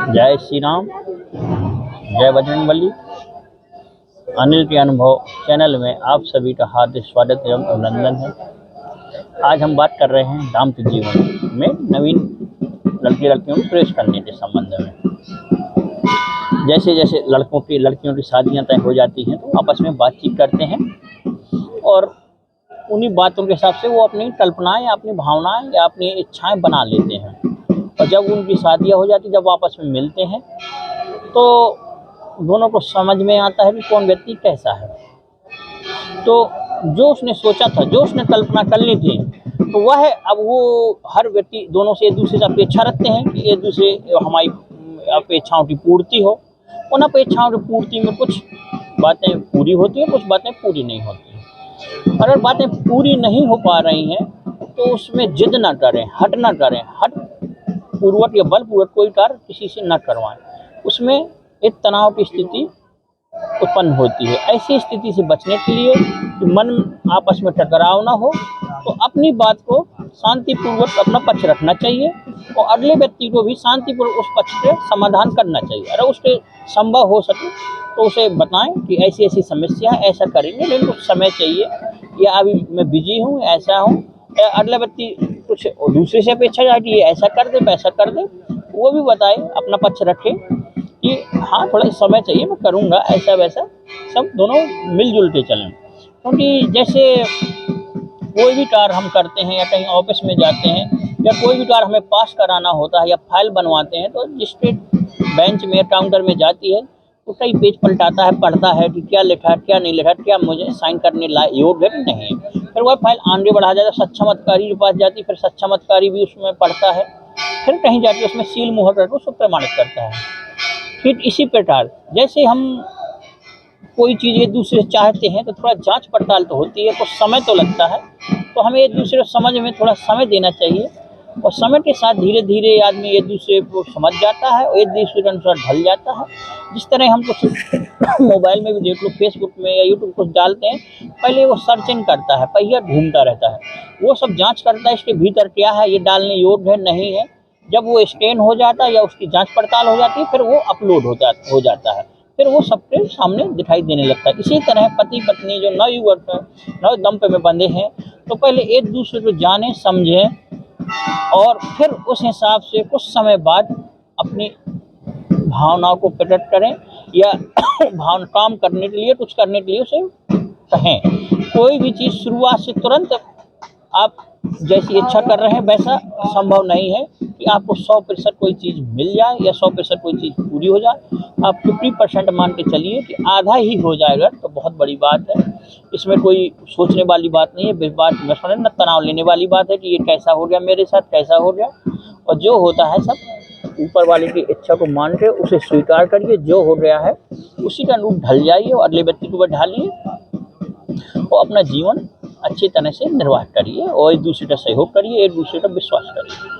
जय श्री राम, जय बजरंगबली। अनिल के अनुभव चैनल में आप सभी का हार्दिक स्वागत एवं अभिनंदन है। आज हम बात कर रहे हैं दाम्पत्य जीवन में नवीन लड़के लड़कियों को प्रवेश करने के संबंध में। जैसे जैसे लड़कियों की शादियां तय हो जाती हैं तो आपस में बातचीत करते हैं और उन्हीं बातों के हिसाब से वो अपनी कल्पनाएं या अपनी भावनाएं या अपनी इच्छाएं बना लेते हैं। और जब उनकी शादियां हो जाती, जब आपस में मिलते हैं तो दोनों को समझ में आता है कि कौन व्यक्ति कैसा है। तो जो उसने सोचा था, जो उसने कल्पना कर ली थी, तो वह अब वो हर व्यक्ति दोनों से एक दूसरे से अपेक्षा रखते हैं कि एक दूसरे हमारी अपेक्षाओं की पूर्ति हो। उन अपेक्षाओं की पूर्ति में कुछ बातें पूरी होती हैं, कुछ बातें पूरी नहीं होती हैं। अगर बातें पूरी नहीं हो पा रही हैं तो उसमें जिद ना करें, हट ना करें, हट पूर्वक या बलपूर्वक कोई कार्य किसी से न करवाएं। उसमें एक तनाव की स्थिति उत्पन्न होती है। ऐसी स्थिति से बचने के लिए कि मन आपस में टकराव ना हो, तो अपनी बात को शांतिपूर्वक अपना पक्ष रखना चाहिए और अगले व्यक्ति को भी शांतिपूर्वक उस पक्ष पे समाधान करना चाहिए। अगर उसके संभव हो सके तो उसे बताएं कि ऐसी ऐसी समस्या है, ऐसा करेंगे, लेकिन कुछ समय चाहिए, या अभी मैं बिजी हूँ, ऐसा हूँ, या अगला व्यक्ति कुछ दूसरे से अपेक्षा जाए कि ये ऐसा कर दे, वैसा कर दे, वो भी बताए, अपना पक्ष रखे कि हाँ थोड़ा समय चाहिए, मैं करूँगा, ऐसा वैसा, सब दोनों मिलजुल के चलें। क्योंकि जैसे कोई भी कार्य हम करते हैं या कहीं ऑफिस में जाते हैं या कोई भी कार्य हमें पास कराना होता है या फाइल बनवाते हैं, तो जिसके बेंच में काउंटर में जाती है तो कई पेज पलटाता है, पढ़ता है कि क्या लिखा है, क्या नहीं लिखा, क्या मुझे साइन करने योग्य नहीं है। फिर वह फाइल आगे बढ़ा जाता है, सक्षम अधिकारी के पास जाती, फिर सक्षम अधिकारी भी उसमें पढ़ता है, फिर कहीं जाके उसमें सील मुहर करके उसको प्रमाणित करता है। फिर इसी प्रकार जैसे हम कोई चीज़ एक दूसरे से चाहते हैं तो थोड़ा जांच पड़ताल तो होती है, कुछ समय तो लगता है, तो हमें एक दूसरे को समझ में थोड़ा समय देना चाहिए। और समय के साथ धीरे धीरे आदमी एक दूसरे को समझ जाता है और एक दूसरे के अनुसार ढल जाता है। जिस तरह हम कुछ मोबाइल में भी देख लो, फेसबुक में या यूट्यूब कुछ डालते हैं, पहले वो सर्चिंग करता है, पहिया ढूंढता रहता है, वो सब जांच करता है इसके भीतर क्या है, ये डालने योग्य है नहीं है। जब वो स्कैन हो जाता है या उसकी जांच पड़ताल हो जाती है, फिर वो अपलोड हो जाता है, फिर वो सबके सामने दिखाई देने लगता है। इसी तरह पति पत्नी जो नव दंपत्ति में बंधे हैं, तो पहले एक दूसरे को जाने समझें और फिर उस हिसाब से कुछ समय बाद अपनी भावनाओं को प्रकट करें या भावना काम करने के लिए, कुछ करने के लिए उसे कहें। कोई भी चीज़ शुरुआत से तुरंत आप जैसी इच्छा कर रहे हैं वैसा संभव नहीं है कि आपको 100% कोई चीज़ मिल जाए या 100% कोई चीज़ पूरी हो जाए। आप 50% मान के चलिए कि आधा ही हो जाएगा तो बहुत बड़ी बात है। इसमें कोई सोचने वाली बात नहीं है, बात न तनाव लेने वाली बात है कि ये कैसा हो गया मेरे साथ, कैसा हो गया। और जो होता है सब ऊपर वाले की इच्छा को मान के उसे स्वीकार करिए, जो हो गया है उसी का अनुरूप ढल जाइए और अगले व्यक्ति को ढालिए और अपना जीवन अच्छी तरह से निर्वाह करिए और एक दूसरे का सहयोग करिए, एक दूसरे का विश्वास करिए।